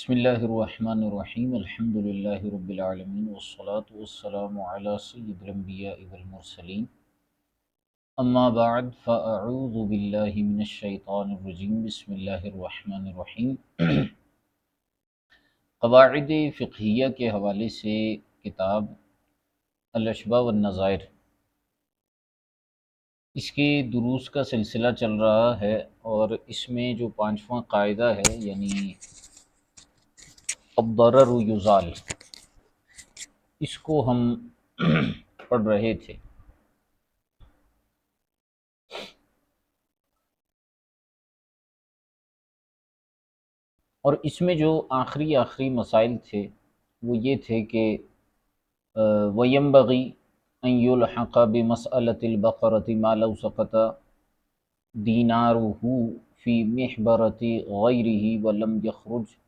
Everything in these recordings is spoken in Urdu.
بسم اللہ الرحمن الرحیم الحمد للہ رب العالمین والصلاة والسلام علی سید الانبیاء والمرسلین اما بعد فاعوذ باللہ من الشیطان الرجیم بسم اللہ الرحمن الرحیم قواعد فقہیہ کے حوالے سے کتاب الاشباح والنظائر، اس کے دروس کا سلسلہ چل رہا ہے، اور اس میں جو پانچواں قاعدہ ہے یعنی الضرر یزال، اس کو ہم پڑھ رہے تھے۔ اور اس میں جو آخری مسائل تھے وہ یہ تھے کہ وَيَنبَغِي أَن يُلْحَقَ بِمَسْأَلَةِ الْبَقَرَةِ مَا لَوْ سَقَطَ دِينَارُهُ فِي مِحْبَرَةِ غَيْرِهِ وَلَمْ يَخْرُجْ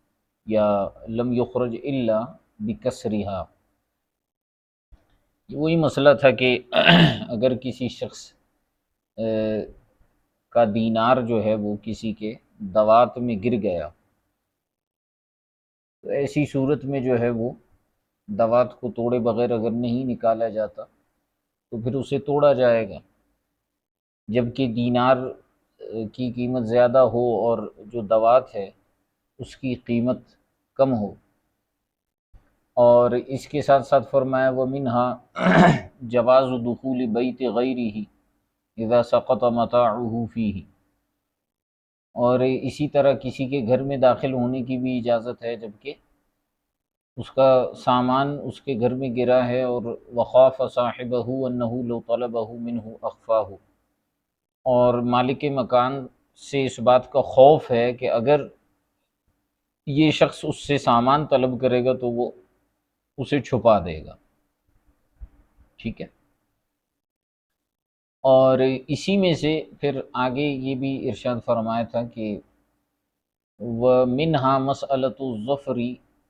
یا لم يخرج الا بکسرها۔ وہی مسئلہ تھا کہ اگر کسی شخص کا دینار جو ہے وہ کسی کے دوات میں گر گیا، تو ایسی صورت میں جو ہے وہ دوات کو توڑے بغیر اگر نہیں نکالا جاتا تو پھر اسے توڑا جائے گا، جبکہ دینار کی قیمت زیادہ ہو اور جو دوات ہے اس کی قیمت کم ہو۔ اور اس کے ساتھ ساتھ فرمایا وَمِنْهَا جواز دخول بیت غیرہ اذا سقط متاعہ فیہ، اور اسی طرح کسی کے گھر میں داخل ہونے کی بھی اجازت ہے جبکہ اس کا سامان اس کے گھر میں گرا ہے، اور وخاف صاحبہ انہ لو طلبہ منہ اخفاہ، اور مالک مکان سے اس بات کا خوف ہے کہ اگر یہ شخص اس سے سامان طلب کرے گا تو وہ اسے چھپا دے گا۔ ٹھیک ہے، اور اسی میں سے پھر آگے یہ بھی ارشاد فرمایا تھا کہ وَمِنْهَا مَسْأَلَةُ الظَّفْرِ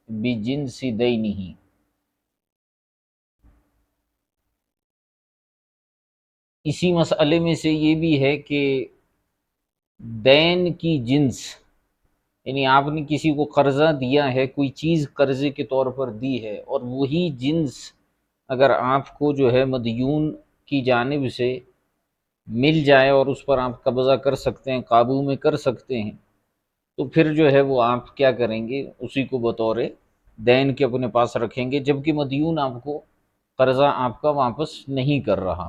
بِجِنْسِ دَيْنِهِ، اسی مسئلے میں سے یہ بھی ہے کہ دین کی جنس، یعنی آپ نے کسی کو قرضہ دیا ہے، کوئی چیز قرضے کے طور پر دی ہے، اور وہی جنس اگر آپ کو جو ہے مدیون کی جانب سے مل جائے اور اس پر آپ قبضہ کر سکتے ہیں، قابو میں کر سکتے ہیں، تو پھر جو ہے وہ آپ کیا کریں گے، اسی کو بطور دین کے اپنے پاس رکھیں گے، جبکہ مدیون آپ کو قرضہ آپ کا واپس نہیں کر رہا۔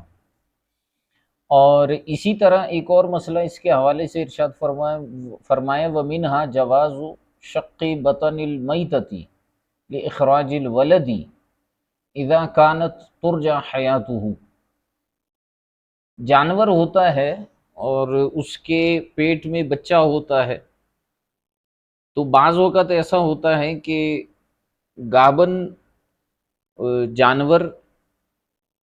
اور اسی طرح ایک اور مسئلہ اس کے حوالے سے ارشاد فرمایا وَمِنْهَا جَوَازُ شَقِّ بَطَنِ الْمَيْتَةِ لِإِخْرَاجِ الْوَلَدِ اِذَا كَانَتْ تُرْجَى حَيَاتُهُ، جانور ہوتا ہے اور اس کے پیٹ میں بچہ ہوتا ہے، تو بعض اوقات ایسا ہوتا ہے کہ گابن جانور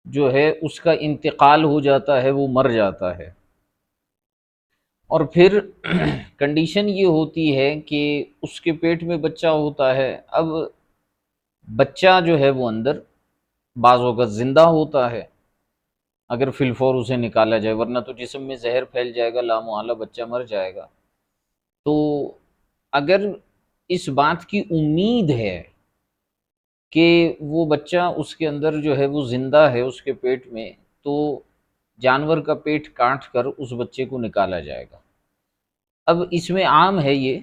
جو ہے اس کا انتقال ہو جاتا ہے، وہ مر جاتا ہے، اور پھر کنڈیشن یہ ہوتی ہے کہ اس کے پیٹ میں بچہ ہوتا ہے، اب بچہ جو ہے وہ اندر بعض اوقات زندہ ہوتا ہے اگر فی الفور اسے نکالا جائے، ورنہ تو جسم میں زہر پھیل جائے گا، لامحالہ بچہ مر جائے گا۔ تو اگر اس بات کی امید ہے کہ وہ بچہ اس کے اندر جو ہے وہ زندہ ہے اس کے پیٹ میں، تو جانور کا پیٹ کاٹ کر اس بچے کو نکالا جائے گا۔ اب اس میں عام ہے یہ،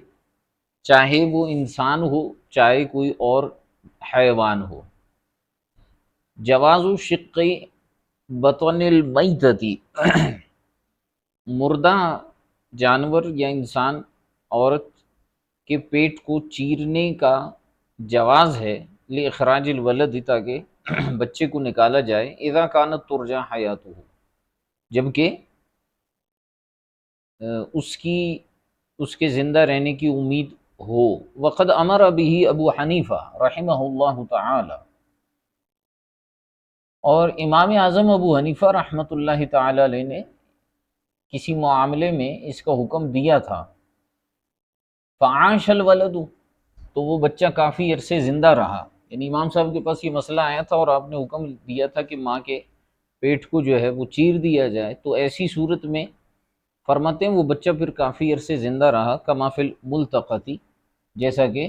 چاہے وہ انسان ہو چاہے کوئی اور حیوان ہو، جواز شق بطن المیتتی، مردہ جانور یا انسان عورت کے پیٹ کو چیرنے کا جواز ہے، لِإِخْرَاجِ الْوَلَدِ، تاکہ بچے کو نکالا جائے، اذا کانت ترجا حیاتہ، جبکہ اس کے زندہ رہنے کی امید ہو۔ وقد امر به ابو حنیفہ رحمہ اللہ تعالی، اور امام اعظم ابو حنیفہ رحمۃ اللہ تعالی علیہ نے کسی معاملے میں اس کا حکم دیا تھا، فعاش الولد، تو وہ بچہ کافی عرصے زندہ رہا، یعنی امام صاحب کے پاس یہ مسئلہ آیا تھا اور آپ نے حکم دیا تھا کہ ماں کے پیٹ کو جو ہے وہ چیر دیا جائے، تو ایسی صورت میں فرماتے ہیں وہ بچہ پھر کافی عرصے زندہ رہا، کما فی الملتقطی، جیسا کہ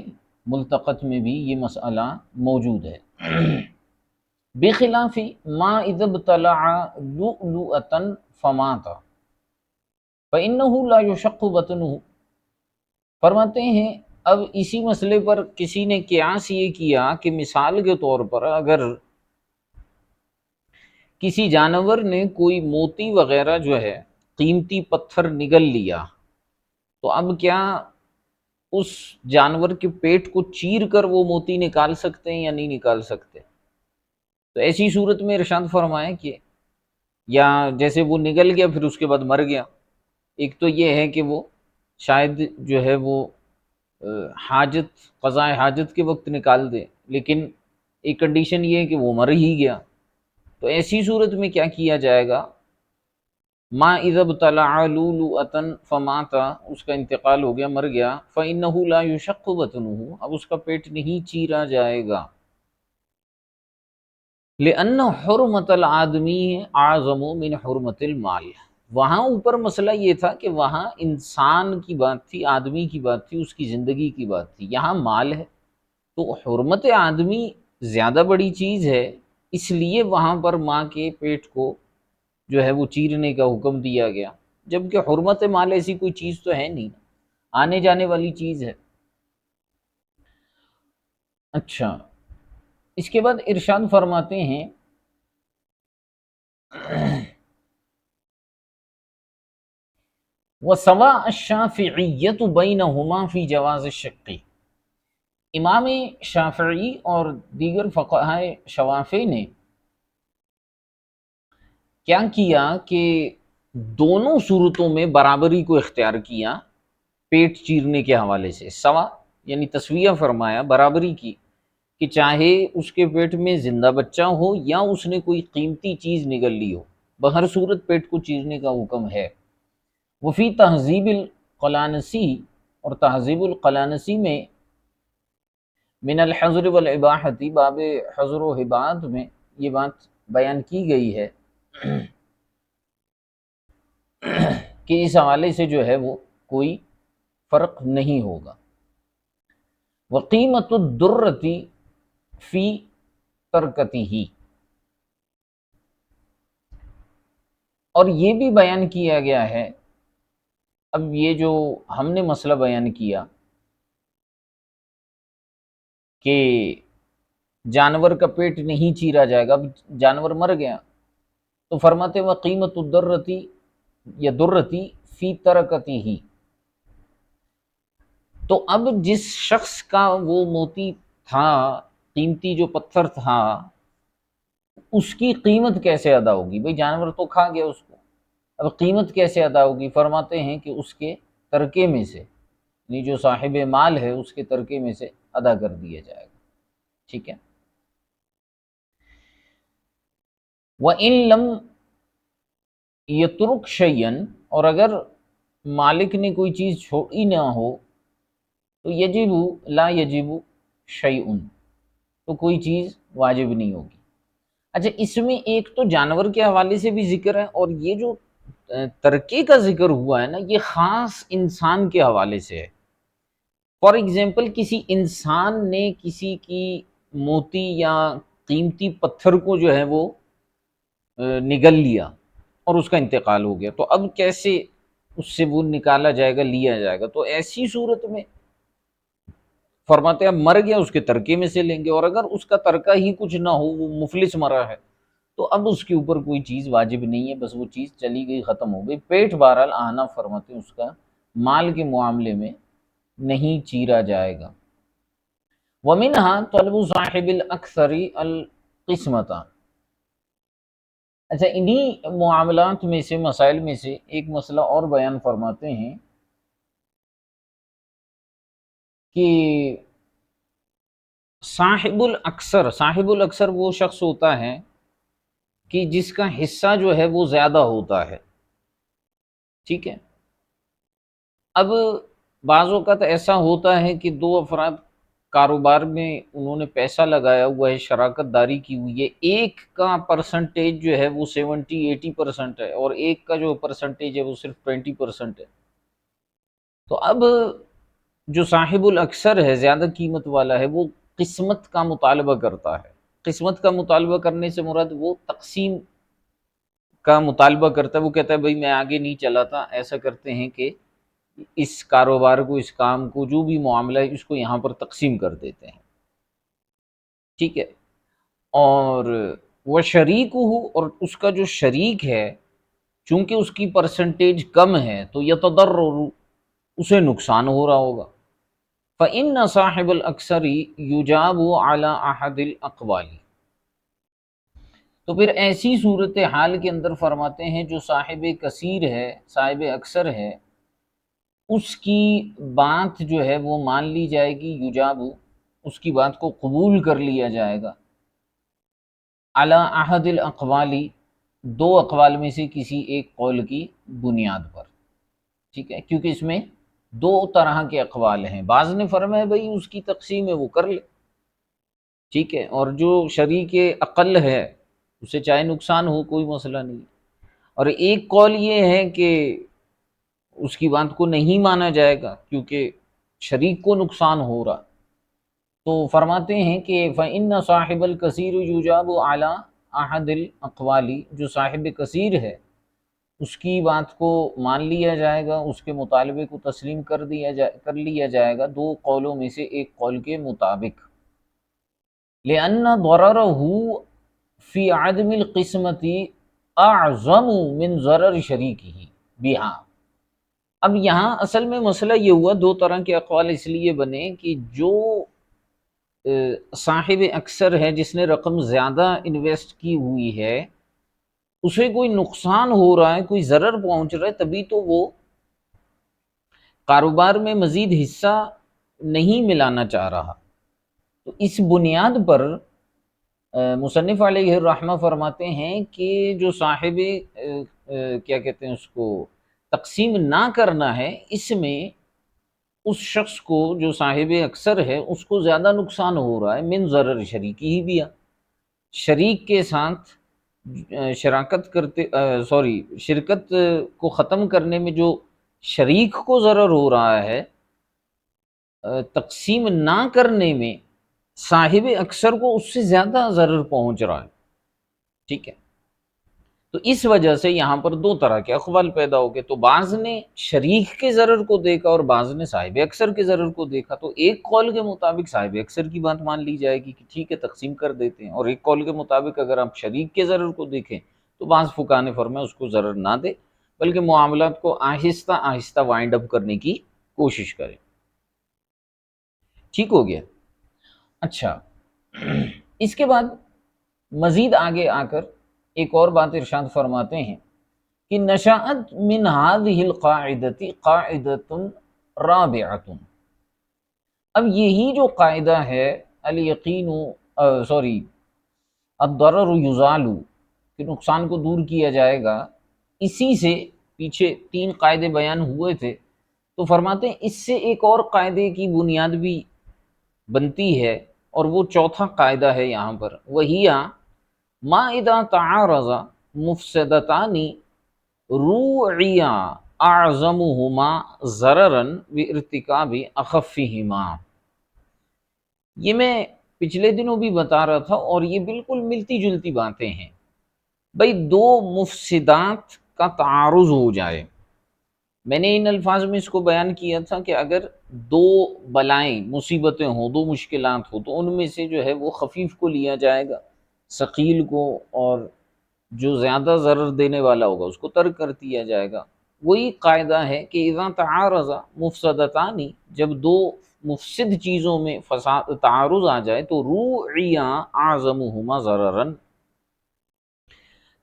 ملتقط میں بھی یہ مسئلہ موجود ہے۔ بخلاف ما اذا ابتلع لؤلؤة فمات فإنه لا يشق بطنه، فرماتے ہیں اب اسی مسئلے پر کسی نے قیاس یہ کیا کہ مثال کے طور پر اگر کسی جانور نے کوئی موتی وغیرہ جو ہے قیمتی پتھر نگل لیا، تو اب کیا اس جانور کے پیٹ کو چیر کر وہ موتی نکال سکتے ہیں یا نہیں نکال سکتے؟ تو ایسی صورت میں ارشاد فرمائے کہ یا جیسے وہ نگل گیا پھر اس کے بعد مر گیا، ایک تو یہ ہے کہ وہ شاید جو ہے وہ حاجت قضاء حاجت کے وقت نکال دے، لیکن ایک کنڈیشن یہ ہے کہ وہ مر ہی گیا، تو ایسی صورت میں کیا کیا جائے گا؟ ما اذا ابتلع لؤلؤة فمات، اس کا انتقال ہو گیا، مر گیا، فإنه لا يشق بطنه، اب اس کا پیٹ نہیں چیرا جائے گا، لأن حرمت الآدمی اعظم من حرمت المال، وہاں اوپر مسئلہ یہ تھا کہ وہاں انسان کی بات تھی، آدمی کی بات تھی، اس کی زندگی کی بات تھی، یہاں مال ہے، تو حرمت آدمی زیادہ بڑی چیز ہے، اس لیے وہاں پر ماں کے پیٹ کو جو ہے وہ چیرنے کا حکم دیا گیا، جبکہ حرمت مال ایسی کوئی چیز تو ہے نہیں، آنے جانے والی چیز ہے۔ اچھا، اس کے بعد ارشاد فرماتے ہیں وَسَوَاءَ الشَّافِعِيَّةُ بَيْنَهُمَا فِي جَوَازِ الشَّقِّ، امام شافعی اور دیگر فقہاء شوافع نے کیا کیا کہ دونوں صورتوں میں برابری کو اختیار کیا پیٹ چیرنے کے حوالے سے، سوا یعنی تسویہ فرمایا، برابری کی، کہ چاہے اس کے پیٹ میں زندہ بچہ ہو یا اس نے کوئی قیمتی چیز نگل لی ہو، بہر صورت پیٹ کو چیرنے کا حکم ہے۔ وفی تہذیب القلانسی، اور تہذیب القلانسی میں من الحظر والاباحتی، باب حظر و حبات میں یہ بات بیان کی گئی ہے کہ اس حوالے سے جو ہے وہ کوئی فرق نہیں ہوگا۔ وقیمت الدرتی فی ترکتہ، اور یہ بھی بیان کیا گیا ہے، اب یہ جو ہم نے مسئلہ بیان کیا کہ جانور کا پیٹ نہیں چیرا جائے گا، اب جانور مر گیا، تو فرماتے وقیمت الدرتی یا درتی فی ترکتہ، تو اب جس شخص کا وہ موتی تھا، قیمتی جو پتھر تھا، اس کی قیمت کیسے ادا ہوگی؟ بھئی جانور تو کھا گیا اس کو، اب قیمت کیسے ادا ہوگی؟ فرماتے ہیں کہ اس کے ترکے میں سے، یعنی جو صاحب مال ہے اس کے ترکے میں سے ادا کر دیا جائے گا، ٹھیک ہے۔ وَإِن لَمْ يَتْرُكْ شَيْئًا، اور اگر مالک نے کوئی چیز چھوڑی نہ ہو تو یجب لا یجب شیء، تو کوئی چیز واجب نہیں ہوگی۔ اچھا، اس میں ایک تو جانور کے حوالے سے بھی ذکر ہے، اور یہ جو ترکے کا ذکر ہوا ہے نا، یہ خاص انسان کے حوالے سے ہے۔ فار ایگزامپل کسی انسان نے کسی کی موتی یا قیمتی پتھر کو جو ہے وہ نگل لیا اور اس کا انتقال ہو گیا، تو اب کیسے اس سے وہ نکالا جائے گا، لیا جائے گا؟ تو ایسی صورت میں فرماتے ہیں اب مر گیا، اس کے ترکے میں سے لیں گے، اور اگر اس کا ترکہ ہی کچھ نہ ہو، وہ مفلس مرا ہے، تو اب اس کے اوپر کوئی چیز واجب نہیں ہے، بس وہ چیز چلی گئی، ختم ہو گئی۔ پیٹ بہرحال آنا فرماتے ہیں اس کا مال کے معاملے میں نہیں چیرا جائے گا۔ وَمِنْهَا طَلْبُ صَاحِبِ الْأَكْثَرِ الْقِسْمَةَ، اچھا انہی معاملات میں سے، مسائل میں سے ایک مسئلہ اور بیان فرماتے ہیں کہ صاحب الاکثر، صاحب الاکثر وہ شخص ہوتا ہے کہ جس کا حصہ جو ہے وہ زیادہ ہوتا ہے، ٹھیک ہے۔ اب بعض اوقات ایسا ہوتا ہے کہ دو افراد کاروبار میں انہوں نے پیسہ لگایا ہوا ہے، شراکت داری کی ہوئی ہے، ایک کا پرسنٹیج جو ہے وہ 70-80% ہے، اور ایک کا جو پرسنٹیج ہے وہ صرف 20% ہے، تو اب جو صاحب الاکثر ہے، زیادہ قیمت والا ہے، وہ قسمت کا مطالبہ کرتا ہے۔ قسمت کا مطالبہ کرنے سے مراد وہ تقسیم کا مطالبہ کرتا ہے، وہ کہتا ہے بھئی میں آگے نہیں چلاتا، ایسا کرتے ہیں کہ اس کاروبار کو، اس کام کو، جو بھی معاملہ ہے، اس کو یہاں پر تقسیم کر دیتے ہیں، ٹھیک ہے۔ اور وہ شریک ہو، اور اس کا جو شریک ہے چونکہ اس کی پرسنٹیج کم ہے تو یتضرر، اسے نقصان ہو رہا ہوگا۔ فإن صاحب الاکثر یجاب علی احد الاقوال، تو پھر ایسی صورتحال کے اندر فرماتے ہیں جو صاحب کثیر ہے، صاحب اکثر ہے، اس کی بات جو ہے وہ مان لی جائے گی، یجاب، اس کی بات کو قبول کر لیا جائے گا، علی احد الاقوال، دو اقوال میں سے کسی ایک قول کی بنیاد پر، ٹھیک ہے، کیونکہ اس میں دو طرح کے اقوال ہیں۔ بعض نے فرمایا بھئی اس کی تقسیم ہے وہ کر لے، ٹھیک ہے، اور جو شریک اقل ہے اسے چاہے نقصان ہو، کوئی مسئلہ نہیں۔ اور ایک قول یہ ہے کہ اس کی بات کو نہیں مانا جائے گا کیونکہ شریک کو نقصان ہو رہا، تو فرماتے ہیں کہ فإن صاحب الکثیر یجاب علی احد الاقوال، جو صاحب کثیر ہے اس کی بات کو مان لیا جائے گا، اس کے مطالبے کو تسلیم کر لیا جائے گا دو قولوں میں سے ایک قول کے مطابق، لأن ضررہ فی عدم القسمت اعظم من ضرر شریکہ بہا۔ اب یہاں اصل میں مسئلہ یہ ہوا، دو طرح کے اقوال اس لیے بنے کہ جو صاحب اکثر ہے، جس نے رقم زیادہ انویسٹ کی ہوئی ہے، اسے کوئی نقصان ہو رہا ہے، کوئی ضرر پہنچ رہا ہے، تبھی تو وہ کاروبار میں مزید حصہ نہیں ملانا چاہ رہا۔ تو اس بنیاد پر مصنف علیہ الرحمہ فرماتے ہیں کہ جو صاحب کیا کہتے ہیں اس کو تقسیم نہ کرنا ہے، اس میں اس شخص کو جو صاحب اکثر ہے اس کو زیادہ نقصان ہو رہا ہے، من ضرر شریکی ہی بیا، شریک کے ساتھ شرکت کو ختم کرنے میں جو شریک کو ضرر ہو رہا ہے، تقسیم نہ کرنے میں صاحب اکثر کو اس سے زیادہ ضرر پہنچ رہا ہے، ٹھیک ہے۔ تو اس وجہ سے یہاں پر دو طرح کے اقوال پیدا ہو گئے، تو بعض نے شریک کے ضرر کو دیکھا اور بعض نے صاحب اکثر کے ضرر کو دیکھا، تو ایک قول کے مطابق صاحب اکثر کی بات مان لی جائے گی کہ ٹھیک ہے تقسیم کر دیتے ہیں، اور ایک قول کے مطابق اگر آپ شریک کے ضرر کو دیکھیں تو بعض فقہا نے فرمایا اس کو ضرر نہ دے، بلکہ معاملات کو آہستہ آہستہ وائنڈ اپ کرنے کی کوشش کرے، ٹھیک ہو گیا۔ اچھا، اس کے بعد مزید آگے آ کر ایک اور بات ارشاد فرماتے ہیں کہ نشأت من هذه القاعدة قاعدة رابعة، اب یہی جو قاعدہ ہے الیقین الضرر یزال، کہ نقصان کو دور کیا جائے گا، اسی سے پیچھے تین قاعدے بیان ہوئے تھے، تو فرماتے ہیں اس سے ایک اور قاعدے کی بنیاد بھی بنتی ہے، اور وہ چوتھا قاعدہ ہے یہاں پر، وہی ما اذا تعارض مفسدتان روعیا اعظمہما ضررا بارتکاب اخفہما۔ یہ میں پچھلے دنوں بھی بتا رہا تھا، اور یہ بالکل ملتی جلتی باتیں ہیں۔ بھئی دو مفسدات کا تعارض ہو جائے، میں نے ان الفاظ میں اس کو بیان کیا تھا کہ اگر دو بلائیں، مصیبتیں ہوں، دو مشکلات ہوں، تو ان میں سے جو ہے وہ خفیف کو لیا جائے گا، ثقیل کو، اور جو زیادہ ضرر دینے والا ہوگا اس کو ترک کر دیا جائے گا۔ وہی قاعدہ ہے کہ اذا تعارض مفسدتان، جب دو مفسد چیزوں میں تعارض آ جائے تو روعیا اعظمہما ضررا،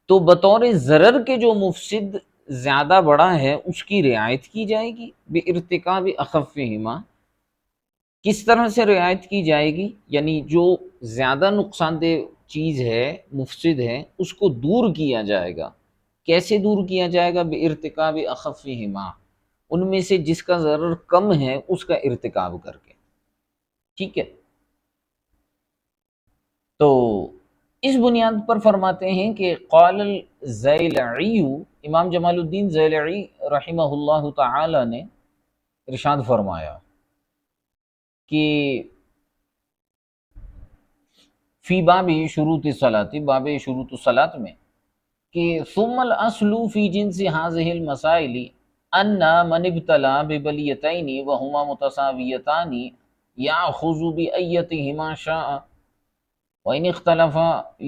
تو بطور ضرر کے جو مفسد زیادہ بڑا ہے اس کی رعایت کی جائے گی، بارتکاب اخفہما، کس طرح سے رعایت کی جائے گی، یعنی جو زیادہ نقصان دہ چیز ہے، مفسد ہے، اس کو دور کیا جائے گا۔ کیسے دور کیا جائے گا؟ بارتکاب اخفہما، ان میں سے جس کا ضرر کم ہے اس کا ارتکاب کر کے، ٹھیک ہے۔ تو اس بنیاد پر فرماتے ہیں کہ قال الزیلعی، امام جمال الدین زیلعی رحمہ اللہ تعالی نے ارشاد فرمایا کہ فی باب شروط الصلاۃ، باب شروط الصلاۃ میں کہ ثم الاصل فی جنس هذه المسائل ان من ابتلى ببلیتین وهما متساویتان یاخذ بأیتهما شاء وان اختلف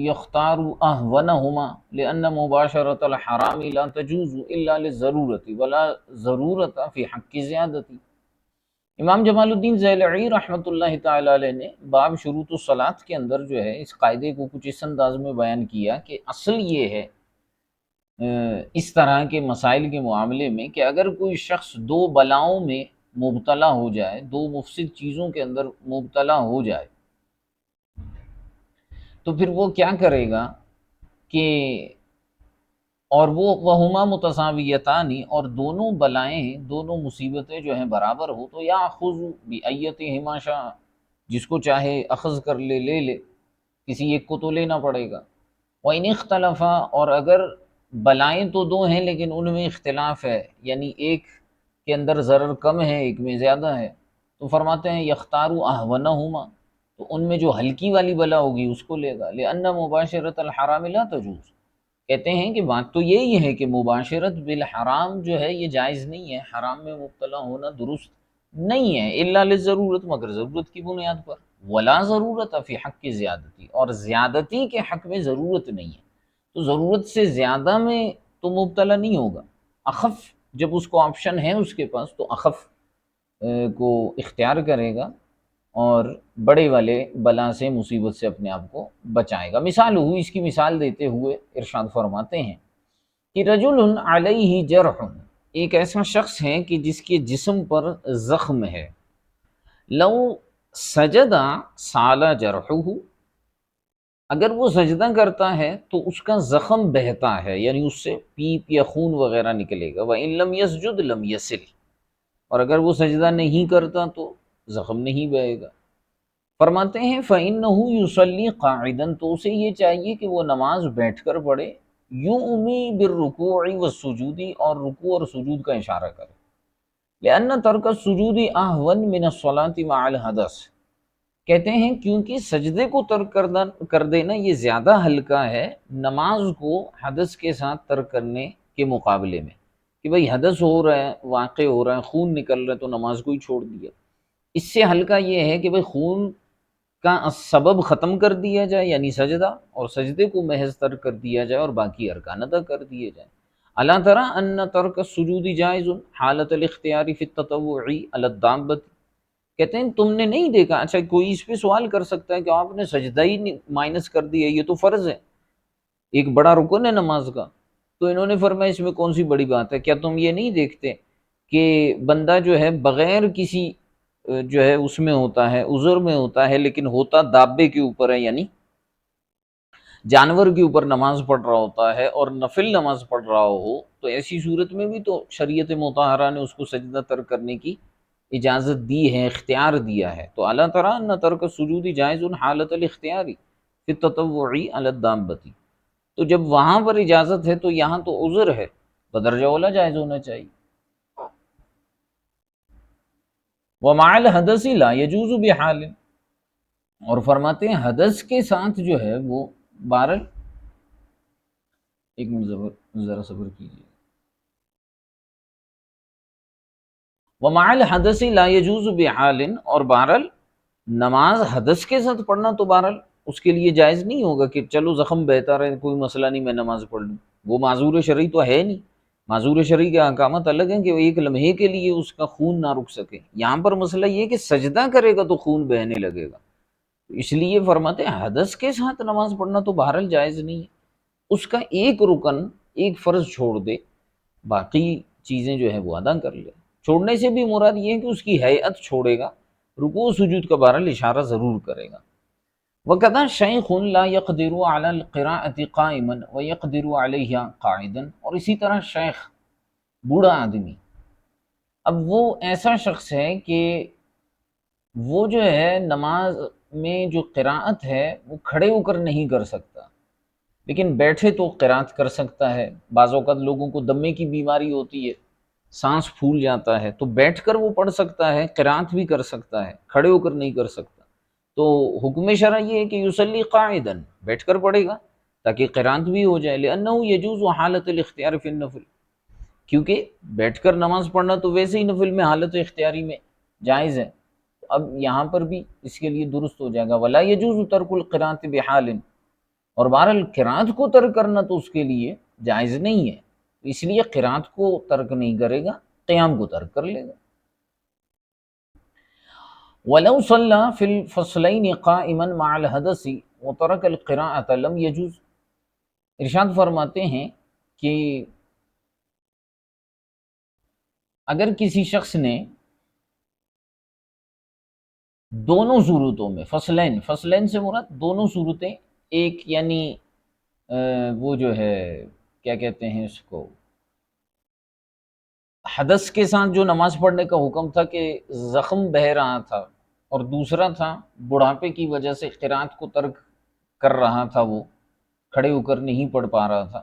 یختار اهونهما لان مباشرة الحرام لا تجوز الا للضرورة ولا ضرورة فی حق زیادتی۔ امام جمال الدین ذیلعی رحمۃ اللہ تعالی علیہ نے باب شروط الصلاۃ کے اندر جو ہے اس قاعدے کو کچھ اس انداز میں بیان کیا کہ اصل یہ ہے اس طرح کے مسائل کے معاملے میں کہ اگر کوئی شخص دو بلاؤں میں مبتلا ہو جائے، دو مفسد چیزوں کے اندر مبتلا ہو جائے، تو پھر وہ کیا کرے گا کہ اور وہ وہما متساویتان، اور دونوں بلائیں، دونوں مصیبتیں جو ہیں برابر ہو، تو یا خذ بایتہما شاء، جس کو چاہے اخذ کر لے لے لے، کسی ایک کو تو لینا پڑے گا۔ وَإِنِ اخْتَلَفَا، اور اگر بلائیں تو دو ہیں لیکن ان میں اختلاف ہے، یعنی ایک کے اندر ضرر کم ہے ایک میں زیادہ ہے، تو فرماتے ہیں یختار احونہما، تو ان میں جو ہلکی والی بلا ہوگی اس کو لے گا۔ لأن مباشرۃ الحرام لا تجوز، کہتے ہیں کہ بات تو یہی ہے کہ مباشرت بالحرام جو ہے یہ جائز نہیں ہے، حرام میں مبتلا ہونا درست نہیں ہے، الا للضرورت، مگر ضرورت کی بنیاد پر، ولا ضرورت فی حق کی زیادتی، اور زیادتی کے حق میں ضرورت نہیں ہے، تو ضرورت سے زیادہ میں تو مبتلا نہیں ہوگا۔ اخف، جب اس کو آپشن ہے اس کے پاس تو اخف کو اختیار کرے گا اور بڑے والے بلا سے، مصیبت سے اپنے آپ کو بچائے گا۔ مثال ہوئی، اس کی مثال دیتے ہوئے ارشاد فرماتے ہیں کہ رجل علیہ جرح، ایک ایسا شخص ہے کہ جس کے جسم پر زخم ہے، لو سجد سال جرحہ، اگر وہ سجدہ کرتا ہے تو اس کا زخم بہتا ہے، یعنی اس سے پیپ یا خون وغیرہ نکلے گا۔ وَإِن لَمْ يَسْجُدْ لَمْ يَسِلْ، اور اگر وہ سجدہ نہیں کرتا تو زخم نہیں بہے گا۔ فرماتے ہیں فَإِنَّهُ يُصَلِّي قَاعِدًا، تو اسے یہ چاہیے کہ وہ نماز بیٹھ کر پڑھے، یُؤْمِي بِالرُّكُوعِ وَالسُّجُودِ، اور رکوع اور سجود کا اشارہ کرے، لِأَنَّ تَرْكَ السُّجُودِ أَهْوَنُ مِنَ الصَّلَاةِ مَعَ الْحَدَثِ، کہتے ہیں کیونکہ سجدے کو ترک کر دینا یہ زیادہ ہلکا ہے نماز کو حدث کے ساتھ ترک کرنے کے مقابلے میں، کہ بھئی حدث ہو رہا ہے، واقع ہو رہا ہے، خون نکل رہا ہے تو نماز کو ہی چھوڑ دیا۔ اس سے ہلکا یہ ہے کہ بھئی خون کا سبب ختم کر دیا جائے یعنی سجدہ، اور سجدے کو محض ترک کر دیا جائے اور باقی ارکان ادا کر دیے جائیں۔ الا تری ان ترک السجود جائز حالت الاختیار فی التطوع علی الدابۃ، کہتے ہیں تم نے نہیں دیکھا، اچھا کوئی اس پہ سوال کر سکتا ہے کہ آپ نے سجدہ ہی مائنس کر دیا، یہ تو فرض ہے، ایک بڑا رکن ہے نماز کا، تو انہوں نے فرمایا اس میں کون سی بڑی بات ہے؟ کیا تم یہ نہیں دیکھتے کہ بندہ جو ہے بغیر کسی جو ہے اس میں ہوتا ہے، عذر میں ہوتا ہے، لیکن ہوتا دابے کے اوپر ہے، یعنی جانور کے اوپر نماز پڑھ رہا ہوتا ہے اور نفل نماز پڑھ رہا ہو، تو ایسی صورت میں بھی تو شریعت مطہرہ نے اس کو سجدہ ترک کرنے کی اجازت دی ہے، اختیار دیا ہے۔ تو اللہ تری ان ترک السجود جائز حالت الاختیار فی التطوع علی الدابۃ، تو جب وہاں پر اجازت ہے تو یہاں تو عذر ہے، بدرجہ اولا جائز ہونا چاہیے۔ ومع الحدث لا يجوز بحال، اور فرماتے ہیں حدث کے ساتھ جو ہے وہ بہرحال، ایک منٹ ذرا صبر کیجیے، ومع الحدث لا يجوز بحال، اور بہرحال نماز حدث کے ساتھ پڑھنا تو بہرحال اس کے لیے جائز نہیں ہوگا کہ چلو زخم بہتا رہے کوئی مسئلہ نہیں میں نماز پڑھ لوں، وہ معذور شرعی تو ہے نہیں، معذور شرعی کے احکامات الگ ہیں کہ وہ ایک لمحے کے لیے اس کا خون نہ رک سکے، یہاں پر مسئلہ یہ کہ سجدہ کرے گا تو خون بہنے لگے گا، اس لیے فرماتے ہیں حدث کے ساتھ نماز پڑھنا تو بہرحال جائز نہیں ہے، اس کا ایک رکن، ایک فرض چھوڑ دے، باقی چیزیں جو ہے وہ ادا کر لے۔ چھوڑنے سے بھی مراد یہ ہے کہ اس کی ہیئت چھوڑے گا، رکوع سجود کا بہرحال اشارہ ضرور کرے گا۔ وَكَذَا شَيْخٌ لَا يَقْدِرُ عَلَى الْقِرَاءَةِ قَائِمًا وَيَقْدِرُ عَلَيْهَا قَاعِدًا، اور اسی طرح شیخ، بوڑھا آدمی، اب وہ ایسا شخص ہے کہ وہ جو ہے نماز میں جو قراءت ہے وہ کھڑے ہو کر نہیں کر سکتا، لیکن بیٹھے تو قراءت کر سکتا ہے۔ بعض اوقات لوگوں کو دمے کی بیماری ہوتی ہے سانس پھول جاتا ہے، تو بیٹھ کر وہ پڑھ سکتا ہے، قرات بھی کر سکتا ہے، کھڑے ہو کر نہیں کر سکتا۔ تو حکم شرع یہ ہے کہ یصلی قاعدا، بیٹھ کر پڑھے گا تاکہ قرات بھی ہو جائے، لأنہ یجوز حالت الاختیار فی النفل، کیونکہ بیٹھ کر نماز پڑھنا تو ویسے ہی نفل میں حالت اختیاری میں جائز ہے۔ اب یہاں پر بھی اس کے لیے درست ہو جائے گا، ولا یجوز ترک القراءۃ بحال، اور بہرحال قرات کو ترک کرنا تو اس کے لیے جائز نہیں ہے، اس لیے قرات کو ترک نہیں کرے گا، قیام کو ترک کر لے گا۔ وَلَوْ صَلَّى فِي الْفَصْلَيْنِ قَائِمًا مَعَ الْحَدَثِ وَتَرَكَ الْقِرَاءَةَ لَمْ يَجُوز۔ ارشاد فرماتے ہیں کہ اگر کسی شخص نے دونوں صورتوں میں، فصلین، فصلین سے مراد دونوں صورتیں، ایک یعنی وہ جو ہے کیا کہتے ہیں اس کو، حدث کے ساتھ جو نماز پڑھنے کا حکم تھا کہ زخم بہہ رہا تھا، اور دوسرا تھا بڑھاپے کی وجہ سے قرات کو ترک کر رہا تھا، وہ کھڑے ہو کر نہیں پڑھ پا رہا تھا۔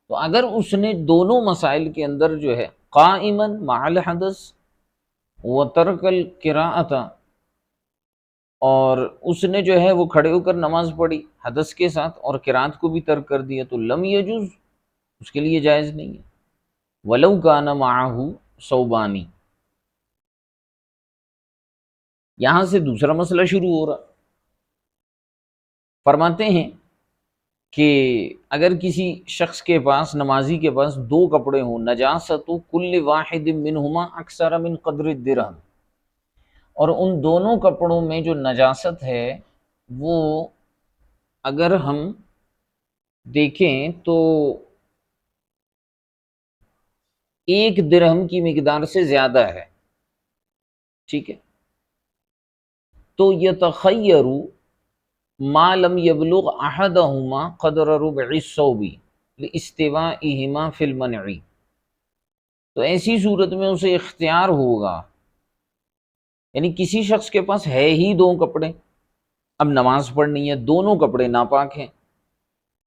تو اگر اس نے دونوں مسائل کے اندر جو ہے قائمن مع الحدث وترک القراءۃ، اور اس نے جو ہے وہ کھڑے ہو کر نماز پڑھی حدث کے ساتھ اور قرات کو بھی ترک کر دیا، تو لم یجوز، اس کے لیے جائز نہیں ہے۔ ولو کان معہ ثوبانی، یہاں سے دوسرا مسئلہ شروع ہو رہا، فرماتے ہیں کہ اگر کسی شخص کے پاس، نمازی کے پاس دو کپڑے ہوں، نجاست کل واحد منہما اکثر من قدر الدرہم، اور ان دونوں کپڑوں میں جو نجاست ہے وہ اگر ہم دیکھیں تو ایک درہم کی مقدار سے زیادہ ہے، ٹھیک ہے، تو یتخیر ما لم یبلغ احدہما قدر ربع الثوب لاستوائہما فی المنع، تو ایسی صورت میں اسے اختیار ہوگا، یعنی کسی شخص کے پاس ہے ہی دو کپڑے، اب نماز پڑھنی ہے، دونوں کپڑے ناپاک ہیں،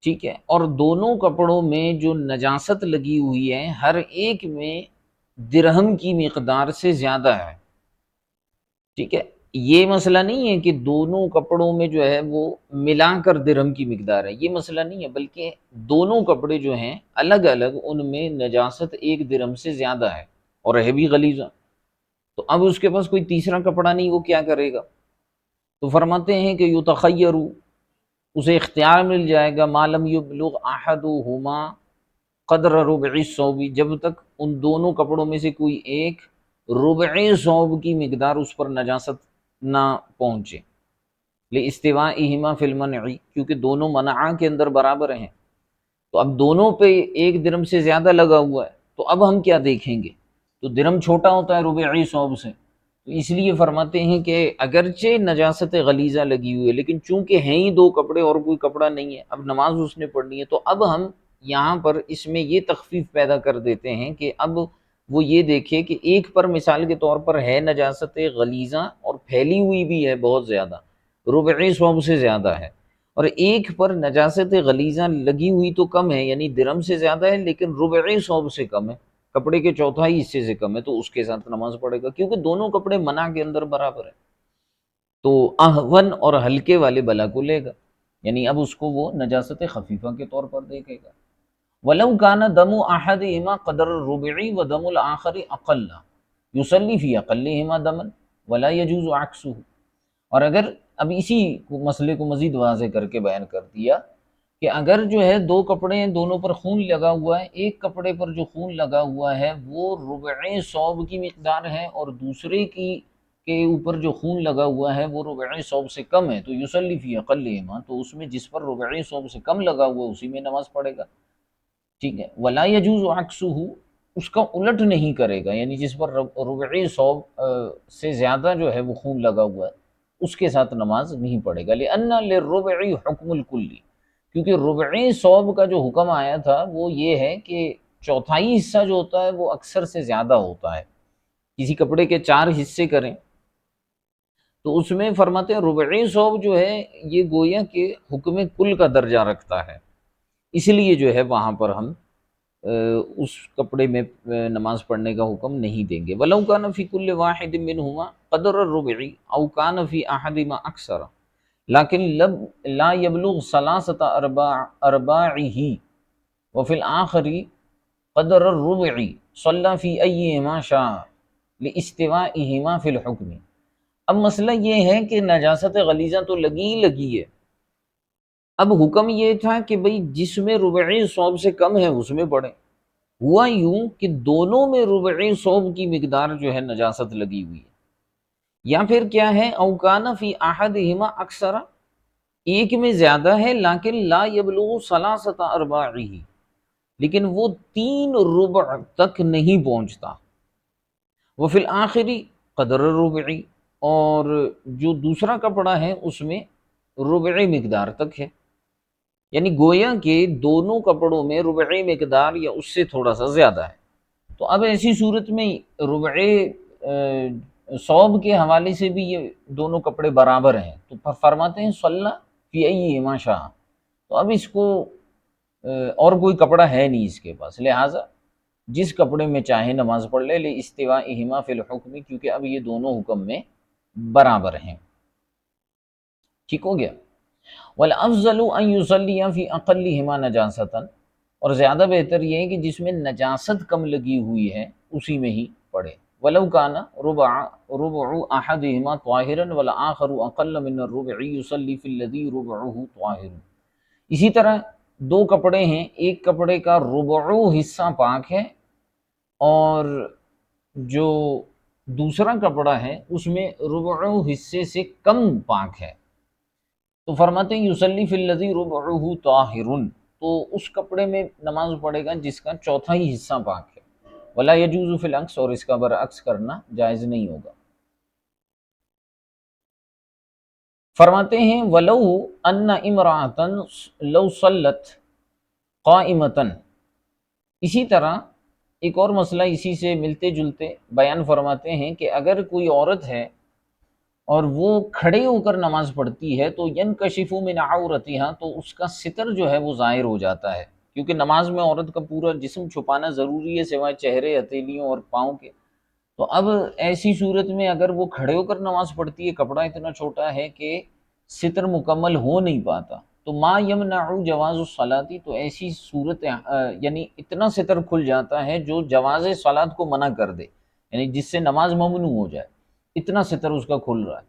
ٹھیک ہے، اور دونوں کپڑوں میں جو نجاست لگی ہوئی ہے ہر ایک میں درہم کی مقدار سے زیادہ ہے، ٹھیک ہے، یہ مسئلہ نہیں ہے کہ دونوں کپڑوں میں جو ہے وہ ملا کر درہم کی مقدار ہے، یہ مسئلہ نہیں ہے، بلکہ دونوں کپڑے جو ہیں الگ الگ ان میں نجاست ایک درہم سے زیادہ ہے اور ہے بھی غلیظہ، تو اب اس کے پاس کوئی تیسرا کپڑا نہیں، وہ کیا کرے گا؟ تو فرماتے ہیں کہ یتخیر، اسے اختیار مل جائے گا، ما لم یبلغ احدہما قدر ربع الثوب، جب تک ان دونوں کپڑوں میں سے کوئی ایک ربع ثوب کی مقدار اس پر نجاست نہ پہنچے، لاستوائہما فی المنع، کیونکہ دونوں منع کے اندر برابر ہیں، تو اب دونوں پہ ایک درہم سے زیادہ لگا ہوا ہے، تو اب ہم کیا دیکھیں گے؟ تو درہم چھوٹا ہوتا ہے ربعی ثوب سے، تو اس لیے فرماتے ہیں کہ اگرچہ نجاست غلیظہ لگی ہوئی ہے لیکن چونکہ ہیں ہی دو کپڑے اور کوئی کپڑا نہیں ہے، اب نماز اس نے پڑھنی ہے، تو اب ہم یہاں پر اس میں یہ تخفیف پیدا کر دیتے ہیں کہ اب وہ یہ دیکھے کہ ایک پر مثال کے طور پر ہے نجاست غلیظہ اور پھیلی ہوئی بھی ہے بہت زیادہ، ربعی ثوب سے زیادہ ہے، اور ایک پر نجاست غلیظہ لگی ہوئی تو کم ہے، یعنی درہم سے زیادہ ہے لیکن ربعی ثوب سے کم ہے، کپڑے کے چوتھائی حصے سے کم ہے، تو اس کے ساتھ نماز پڑھے گا، کیونکہ دونوں کپڑے منع کے اندر برابر ہیں، تو اہون اور ہلکے والے بلا کو لے گا، یعنی اب اس کو وہ نجاست خفیفہ کے طور پر دیکھے گا۔ وَلَوْ كَانَ دَمُ أَحَدِهِمَا قَدْرَ الرُّبُعِ وَدَمُ الْآخَرِ أَقَلَّ يُصَلِّي فِي أَقَلِّهِمَا دَمًا وَلَا يَجُوزُ عَكْسُهُ، اور اگر اب اسی مسئلے کو مزید واضح کر کے بیان کر دیا کہ اگر جو ہے دو کپڑے ہیں، دونوں پر خون لگا ہوا ہے، ایک کپڑے پر جو خون لگا ہوا ہے وہ ربع ثوب کی مقدار ہے اور دوسرے کی کے اوپر جو خون لگا ہوا ہے وہ ربع ثوب سے کم ہے، تو یصلی فی اقلہما، تو اس میں جس پر ربع ثوب سے کم لگا ہوا ہے اسی میں نماز پڑھے گا، ٹھیک ہے، ولا یجوز عکسہ، اس کا الٹ نہیں کرے گا، یعنی جس پر ربع ثوب سے زیادہ جو ہے وہ خون لگا ہوا ہے اس کے ساتھ نماز نہیں پڑھے گا، لأن للربع حکم الکلی، کیونکہ ربعی ثوب کا جو حکم آیا تھا وہ یہ ہے کہ چوتھائی حصہ جو ہوتا ہے وہ اکثر سے زیادہ ہوتا ہے، کسی کپڑے کے 4 حصے کریں تو اس میں فرماتے ہیں ربعی ثوب جو ہے یہ گویا کہ حکم کل کا درجہ رکھتا ہے، اس لیے جو ہے وہاں پر ہم اس کپڑے میں نماز پڑھنے کا حکم نہیں دیں گے۔ وَلَوْ كَانَ فِي كُلِّ وَاحِدٍ مِّنْهُمَا قَدْرَ الرُّبُعِ أَوْ كَانَ فِي أَحَدِهِمَا أَكْثَرَ لَكِنْ لَا يَبْلُغُ ثَلَاثَةَ أَرْبَاعِهِ وَفِي الْآخَرِ قَدْرَ الرُّبُعِ صَلَّى فِي أَيِّهِمَا شَاءَ لِاسْتِوَائِهِمَا فِي الْحُكْمِ۔ اب مسئلہ یہ ہے کہ نجاست غلیظہ تو لگی ہی لگی ہے، اب حکم یہ تھا کہ بھئی جس میں ربعی ثوب سے کم ہے اس میں پڑھیں، ہوا یوں کہ دونوں میں ربعی ثوب کی مقدار جو ہے نجاست لگی ہوئی ہے، یا پھر کیا ہے اوکان فی احدہما اکثر، ایک میں زیادہ ہے لیکن لا یبلغ ثلاثۃ ارباعہ، لیکن وہ 3 ربع تک نہیں پہنچتا، وفی الآخری قدر الربعی، اور جو دوسرا کپڑا ہے اس میں ربعی مقدار تک ہے، یعنی گویا کہ دونوں کپڑوں میں ربعی مقدار یا اس سے تھوڑا سا زیادہ ہے۔ تو اب ایسی صورت میں ربعی ثوب کے حوالے سے بھی یہ دونوں کپڑے برابر ہیں، تو فرماتے ہیں صلی فی ایہما شاء، تو اب اس کو اور کوئی کپڑا ہے نہیں اس کے پاس، لہٰذا جس کپڑے میں چاہے نماز پڑھ لے، لاستوائہما فی الحکم، کیونکہ اب یہ دونوں حکم میں برابر ہیں۔ ٹھیک ہو گیا؟ والافضل ان یصلی فی اقلہما نجاستاً، اور زیادہ بہتر یہ ہے کہ جس میں نجاست کم لگی ہوئی ہے اسی میں ہی پڑھے، ولو کان ربع احدہما طاہرا والآخر اقل من الربع یصلی فی الذی ربعہ طاہر۔ اسی طرح دو کپڑے ہیں، ایک کپڑے کا ربع حصہ پاک ہے اور جو دوسرا کپڑا ہے اس میں ربع حصے سے کم پاک ہے، تو فرماتے ہیں یصلی فی الذی ربعہ طاہر، تو اس کپڑے میں نماز پڑھے گا جس کا چوتھائی حصہ پاک ہے، ولا یجوز فی العکس، اور اس کا برعکس کرنا جائز نہیں ہوگا۔ فرماتے ہیں ولو ان امرأۃ لو صلت قائمۃ، اسی طرح ایک اور مسئلہ اسی سے ملتے جلتے بیان فرماتے ہیں کہ اگر کوئی عورت ہے اور وہ کھڑے ہو کر نماز پڑھتی ہے تو ینکشف من عورتها، تو اس کا ستر جو ہے وہ ظاہر ہو جاتا ہے، کیونکہ نماز میں عورت کا پورا جسم چھپانا ضروری ہے سوائے چہرے، ہتھیلیوں اور پاؤں کے، تو اب ایسی صورت میں اگر وہ کھڑے ہو کر نماز پڑھتی ہے، کپڑا اتنا چھوٹا ہے کہ ستر مکمل ہو نہیں پاتا، تو ما یمنع جواز الصلاۃ، تو ایسی صورت یعنی اتنا ستر کھل جاتا ہے جو جواز صلاۃ کو منع کر دے، یعنی جس سے نماز ممنوع ہو جائے، اتنا ستر اس کا کھل رہا ہے۔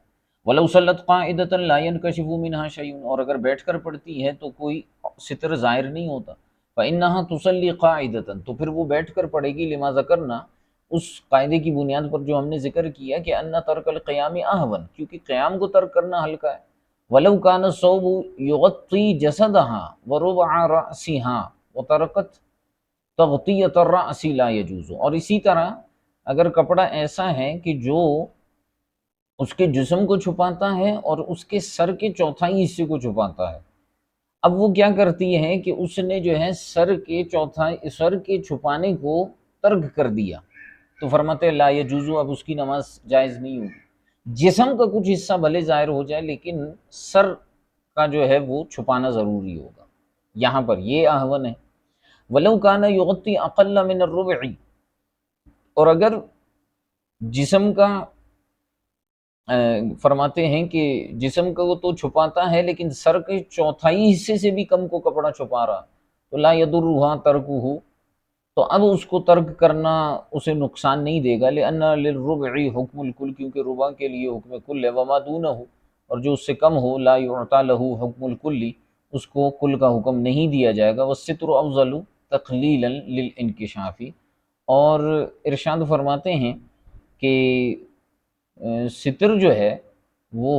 وَلَوْ صَلَّتْ قَاعِدَةً لَا يَنْكَشِفُ مِنْهَا شَيْءٌ، اور اگر بیٹھ کر پڑھتی ہے تو کوئی ستر ظاہر نہیں ہوتا، فَإِنَّهَا تُصَلِّي قَاعِدَةً، تو پھر وہ بیٹھ کر پڑھے گی، لما ذکرنا، اس قاعدے کی بنیاد پر جو ہم نے ذکر کیا کہ ان ترک القیام اہون، کیونکہ قیام کو ترک کرنا ہلکا ہے۔ وَلَوْ كَانَ الثَّوْبُ يُغَطِّي جَسَدَهَا وَرُبْعَ رَأْسِهَا وَتَرَكَتْ تغطیۃ الرأس لا يجوز، اور اسی طرح اگر کپڑا ایسا ہے کہ جو اس کے جسم کو چھپاتا ہے اور اس کے سر کے چوتھائی حصے کو چھپاتا ہے، اب وہ کیا کرتی ہے کہ اس نے جو ہے سر کے چھپانے کو ترک کر دیا، تو فرماتے لا یجوز، اب اس کی نماز جائز نہیں ہوگی، جسم کا کچھ حصہ بھلے ظاہر ہو جائے لیکن سر کا جو ہے وہ چھپانا ضروری ہوگا، یہاں پر یہ احون ہے۔ وَلَوْ كَانَ يُغَطِّي أَقَلَّ مِنَ الرُّبْعِ، اور اگر جسم کا فرماتے ہیں کہ جسم کو تو چھپاتا ہے لیکن سر کے چوتھائی حصے سے بھی کم کو کپڑا چھپا رہا، تو لا يضرها ترکہ، تو اب اس کو ترک کرنا اسے نقصان نہیں دے گا، لأن للربع حکم الکل، کیونکہ ربع کے لیے حکم کل ہے، وما دونہ، اور جو اس سے کم ہو لا يعطى له حکم الکل، اس کو کل کا حکم نہیں دیا جائے گا، والستر افضل تقلیلا للانکشاف، اور ارشاد فرماتے ہیں کہ ستر جو ہے وہ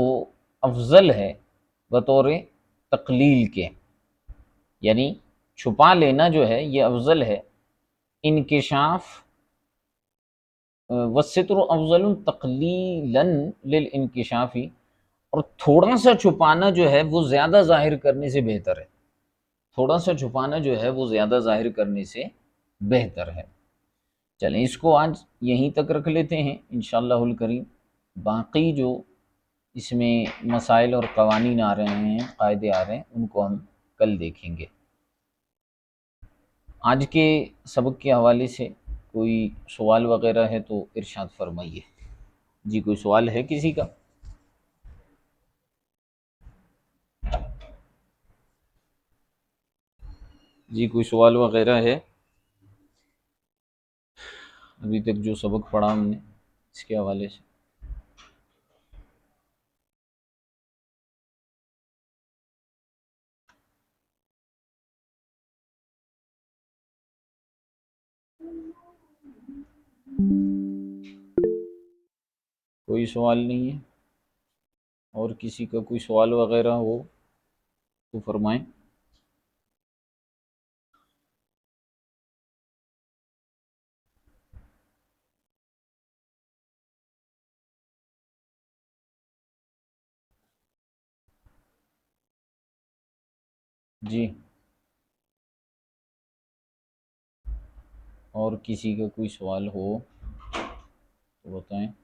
افضل ہے بطور تقلیل کے، یعنی چھپا لینا جو ہے یہ افضل ہے، انکشاف والستر افضل تقلیلا للانکشاف، اور تھوڑا سا چھپانا جو ہے وہ زیادہ ظاہر کرنے سے بہتر ہے، تھوڑا سا چھپانا جو ہے وہ زیادہ ظاہر کرنے سے بہتر ہے۔ چلیں اس کو آج یہیں تک رکھ لیتے ہیں انشاءاللہ الکریم، باقی جو اس میں مسائل اور قوانین آ رہے ہیں، قاعدے آ رہے ہیں، ان کو ہم کل دیکھیں گے۔ آج کے سبق کے حوالے سے کوئی سوال وغیرہ ہے تو ارشاد فرمائیے۔ جی کوئی سوال ہے کسی کا؟ جی کوئی سوال وغیرہ ہے؟ ابھی تک جو سبق پڑھا ہم نے اس کے حوالے سے کوئی سوال نہیں ہے؟ اور کسی کا کوئی سوال وغیرہ ہو تو فرمائیں۔ جی اور کسی کا کوئی سوال ہو تو بتائیں۔